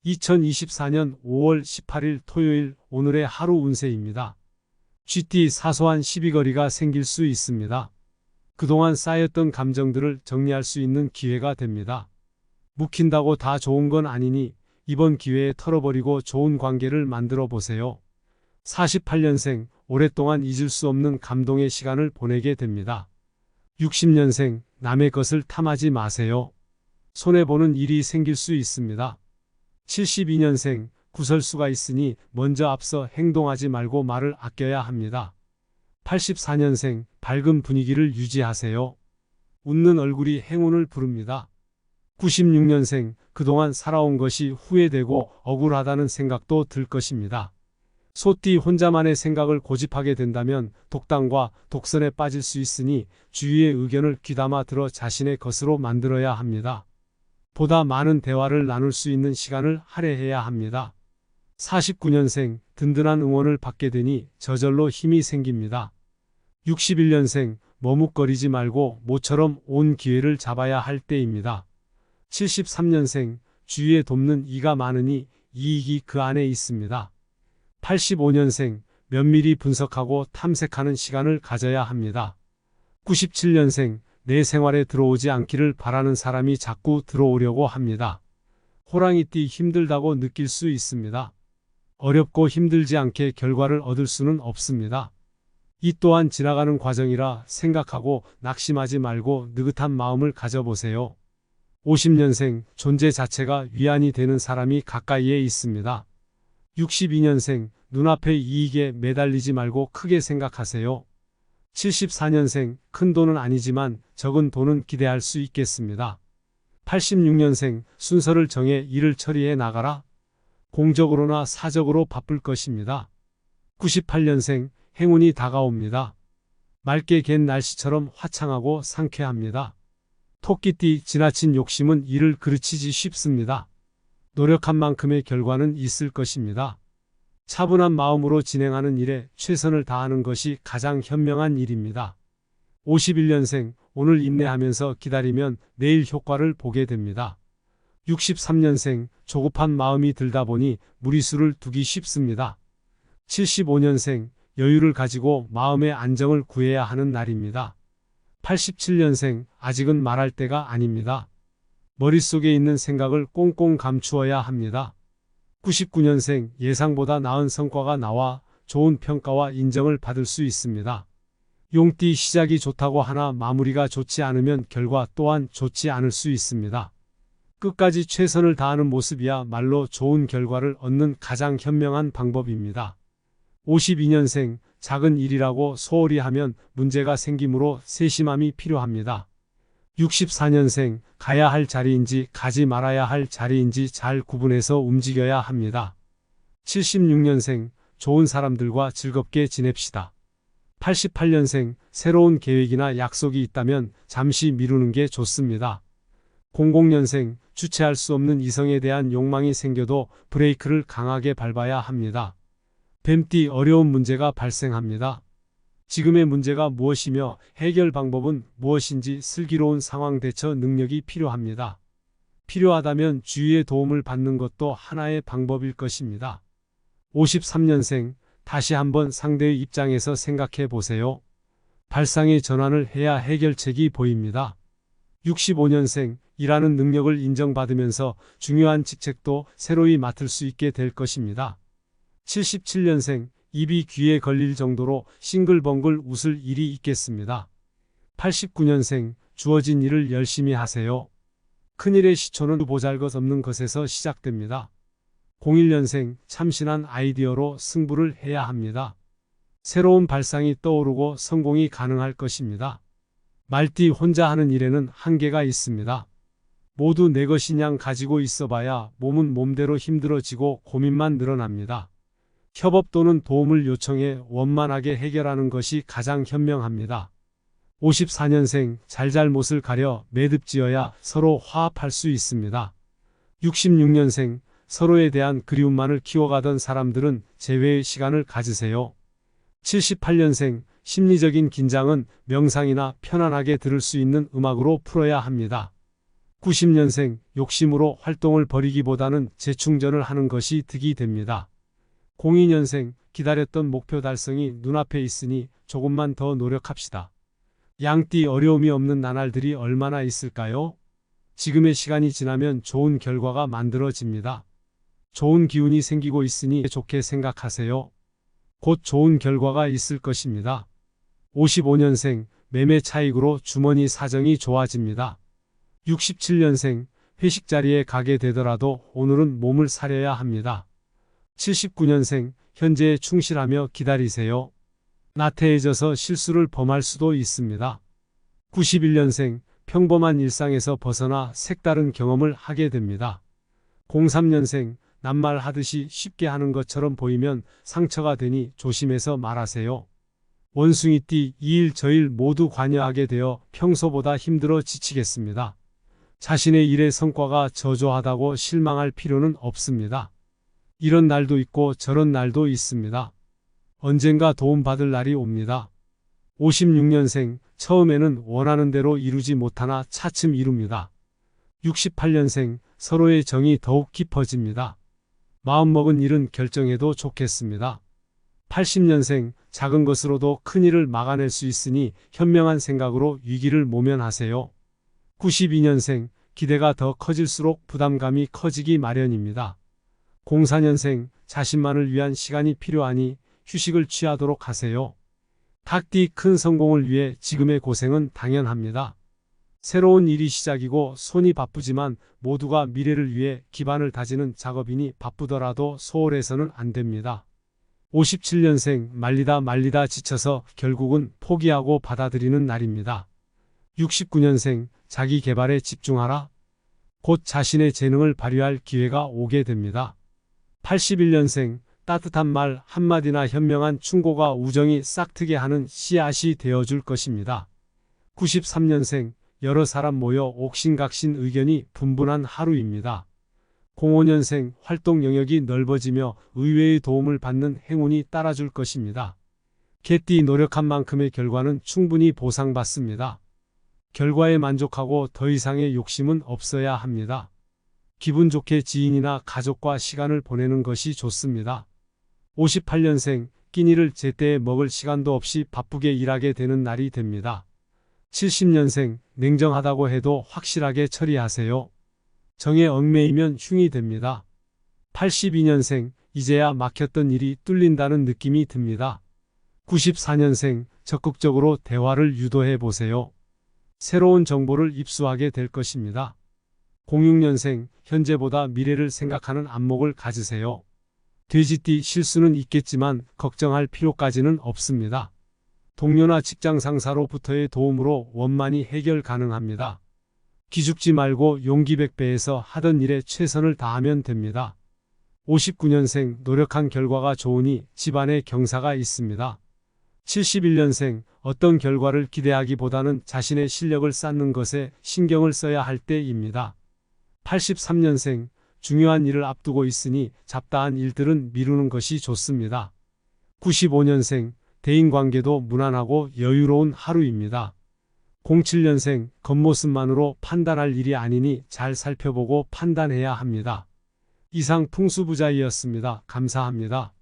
2024년 5월 18일 토요일 오늘의 하루 운세입니다. 쥐띠 사소한 시비거리가 생길 수 있습니다. 그동안 쌓였던 감정들을 정리할 수 있는 기회가 됩니다. 묵힌다고 다 좋은 건 아니니 이번 기회에 털어버리고 좋은 관계를 만들어 보세요. 48년생, 오랫동안 잊을 수 없는 감동의 시간을 보내게 됩니다. 60년생, 남의 것을 탐하지 마세요. 손해보는 일이 생길 수 있습니다. 72년생, 구설수가 있으니 먼저 앞서 행동하지 말고 말을 아껴야 합니다. 84년생, 밝은 분위기를 유지하세요. 웃는 얼굴이 행운을 부릅니다. 96년생, 그동안 살아온 것이 후회되고 억울하다는 생각도 들 것입니다. 소띠 혼자만의 생각을 고집하게 된다면 독단과 독선에 빠질 수 있으니 주위의 의견을 귀담아 들어 자신의 것으로 만들어야 합니다. 보다 많은 대화를 나눌 수 있는 시간을 할애해야 합니다. 49년생, 든든한 응원을 받게 되니 저절로 힘이 생깁니다. 61년생, 머뭇거리지 말고 모처럼 온 기회를 잡아야 할 때입니다. 73년생, 주위에 돕는 이가 많으니 이익이 그 안에 있습니다. 85년생, 면밀히 분석하고 탐색하는 시간을 가져야 합니다. 97년생, 내 생활에 들어오지 않기를 바라는 사람이 자꾸 들어오려고 합니다. 호랑이띠 힘들다고 느낄 수 있습니다. 어렵고 힘들지 않게 결과를 얻을 수는 없습니다. 이 또한 지나가는 과정이라 생각하고 낙심하지 말고 느긋한 마음을 가져보세요. 50년생, 존재 자체가 위안이 되는 사람이 가까이에 있습니다. 62년생, 눈앞의 이익에 매달리지 말고 크게 생각하세요. 74년생, 큰 돈은 아니지만 적은 돈은 기대할 수 있겠습니다. 86년생, 순서를 정해 일을 처리해 나가라. 공적으로나 사적으로 바쁠 것입니다. 98년생, 행운이 다가옵니다. 맑게 갠 날씨처럼 화창하고 상쾌합니다. 토끼띠, 지나친 욕심은 일을 그르치기 쉽습니다. 노력한 만큼의 결과는 있을 것입니다. 차분한 마음으로 진행하는 일에 최선을 다하는 것이 가장 현명한 일입니다. 51년생, 오늘 인내하면서 기다리면 내일 효과를 보게 됩니다. 63년생, 조급한 마음이 들다 보니 무리수를 두기 쉽습니다. 75년생, 여유를 가지고 마음의 안정을 구해야 하는 날입니다. 87년생, 아직은 말할 때가 아닙니다. 머릿속에 있는 생각을 꽁꽁 감추어야 합니다. 99년생, 예상보다 나은 성과가 나와 좋은 평가와 인정을 받을 수 있습니다. 용띠, 시작이 좋다고 하나 마무리가 좋지 않으면 결과 또한 좋지 않을 수 있습니다. 끝까지 최선을 다하는 모습이야말로 좋은 결과를 얻는 가장 현명한 방법입니다. 52년생, 작은 일이라고 소홀히 하면 문제가 생기므로 세심함이 필요합니다. 64년생, 가야 할 자리인지 가지 말아야 할 자리인지 잘 구분해서 움직여야 합니다. 76년생, 좋은 사람들과 즐겁게 지냅시다. 88년생, 새로운 계획이나 약속이 있다면 잠시 미루는 게 좋습니다. 00년생, 주체할 수 없는 이성에 대한 욕망이 생겨도 브레이크를 강하게 밟아야 합니다. 뱀띠, 어려운 문제가 발생합니다. 지금의 문제가 무엇이며 해결 방법은 무엇인지 슬기로운 상황 대처 능력이 필요합니다. 필요하다면 주위의 도움을 받는 것도 하나의 방법일 것입니다. 53년생, 다시 한번 상대의 입장에서 생각해 보세요. 발상의 전환을 해야 해결책이 보입니다. 65년생, 일하는 능력을 인정받으면서 중요한 직책도 새로이 맡을 수 있게 될 것입니다. 77년생, 입이 귀에 걸릴 정도로 싱글벙글 웃을 일이 있겠습니다. 89년생, 주어진 일을 열심히 하세요. 큰일의 시초는 보잘것없는 것에서 시작됩니다. 01년생, 참신한 아이디어로 승부를 해야 합니다. 새로운 발상이 떠오르고 성공이 가능할 것입니다. 말띠, 혼자 하는 일에는 한계가 있습니다. 모두 내 것인 양 가지고 있어봐야 몸은 몸대로 힘들어지고 고민만 늘어납니다. 협업 또는 도움을 요청해 원만하게 해결하는 것이 가장 현명합니다. 54년생, 잘잘못을 가려 매듭지어야 서로 화합할 수 있습니다. 66년생, 서로에 대한 그리움만을 키워가던 사람들은 재회의 시간을 가지세요. 78년생, 심리적인 긴장은 명상이나 편안하게 들을 수 있는 음악으로 풀어야 합니다. 90년생 욕심으로 활동을 벌이기보다는 재충전을 하는 것이 득이 됩니다. 02년생 기다렸던 목표 달성이 눈앞에 있으니 조금만 더 노력합시다. 양띠 어려움이 없는 나날들이 얼마나 있을까요? 지금의 시간이 지나면 좋은 결과가 만들어집니다. 좋은 기운이 생기고 있으니 좋게 생각하세요. 곧 좋은 결과가 있을 것입니다. 55년생 매매 차익으로 주머니 사정이 좋아집니다. 67년생 회식 자리에 가게 되더라도 오늘은 몸을 사려야 합니다. 79년생 현재에 충실하며 기다리세요. 나태해져서 실수를 범할 수도 있습니다. 91년생 평범한 일상에서 벗어나 색다른 경험을 하게 됩니다. 03년생 낱말하듯이 쉽게 하는 것처럼 보이면 상처가 되니 조심해서 말하세요. 원숭이띠 이일 저일 모두 관여하게 되어 평소보다 힘들어 지치겠습니다. 자신의 일의 성과가 저조하다고 실망할 필요는 없습니다. 이런 날도 있고 저런 날도 있습니다. 언젠가 도움받을 날이 옵니다. 56년생 처음에는 원하는 대로 이루지 못하나 차츰 이룹니다. 68년생 서로의 정이 더욱 깊어집니다. 마음먹은 일은 결정해도 좋겠습니다. 80년생 작은 것으로도 큰 일을 막아낼 수 있으니 현명한 생각으로 위기를 모면하세요. 92년생 기대가 더 커질수록 부담감이 커지기 마련입니다. 04년생 자신만을 위한 시간이 필요하니 휴식을 취하도록 하세요. 닭띠 큰 성공을 위해 지금의 고생은 당연합니다. 새로운 일이 시작이고 손이 바쁘지만 모두가 미래를 위해 기반을 다지는 작업이니 바쁘더라도 소홀해서는 안 됩니다. 57년생 말리다 지쳐서 결국은 포기하고 받아들이는 날입니다. 69년생 자기 개발에 집중하라. 곧 자신의 재능을 발휘할 기회가 오게 됩니다. 81년생 따뜻한 말 한마디나 현명한 충고가 우정이 싹트게 하는 씨앗이 되어줄 것입니다. 93년생 여러 사람 모여 옥신각신 의견이 분분한 하루입니다. 05년생 활동 영역이 넓어지며 의외의 도움을 받는 행운이 따라줄 것입니다. 개띠 노력한 만큼의 결과는 충분히 보상받습니다. 결과에 만족하고 더 이상의 욕심은 없어야 합니다. 기분 좋게 지인이나 가족과 시간을 보내는 것이 좋습니다. 58년생 끼니를 제때에 먹을 시간도 없이 바쁘게 일하게 되는 날이 됩니다. 70년생 냉정하다고 해도 확실하게 처리하세요. 정에 얽매이면 흉이 됩니다. 82년생 이제야 막혔던 일이 뚫린다는 느낌이 듭니다. 94년생 적극적으로 대화를 유도해 보세요. 새로운 정보를 입수하게 될 것입니다. 06년생 현재보다 미래를 생각하는 안목을 가지세요. 돼지띠 실수는 있겠지만 걱정할 필요까지는 없습니다. 동료나 직장 상사로부터의 도움으로 원만히 해결 가능합니다. 기죽지 말고 용기 백배해서 하던 일에 최선을 다하면 됩니다. 59년생 노력한 결과가 좋으니 집안에 경사가 있습니다. 71년생 어떤 결과를 기대하기보다는 자신의 실력을 쌓는 것에 신경을 써야 할 때입니다. 83년생 중요한 일을 앞두고 있으니 잡다한 일들은 미루는 것이 좋습니다. 95년생 대인관계도 무난하고 여유로운 하루입니다. 07년생 겉모습만으로 판단할 일이 아니니 잘 살펴보고 판단해야 합니다. 이상 풍수부자이었습니다. 감사합니다.